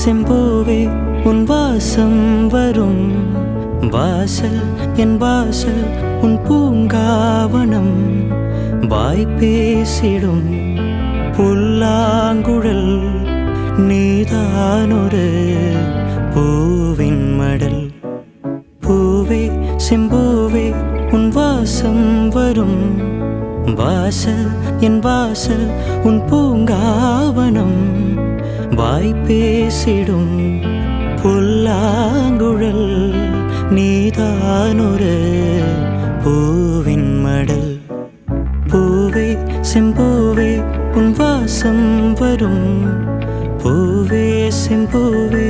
செம்பூவே உன் வாசம் வரும் வாசல் என் வாசல் உன் பூங்காவனம் வாய் பேசிடும் புல்லாங்குழல் நீதானொரு பூவின் மடல் பூவே செம்பூவே உன் வாசம் வரும் வாசல் என் வாசல் உன் பூங்காவனம் வாய் பேசிடும் புல்லாங்குழல் நீதானொரு பூவின் மடல் பூவே செம்பூவே உன் வாசம் வரும் பூவே செம்பூவே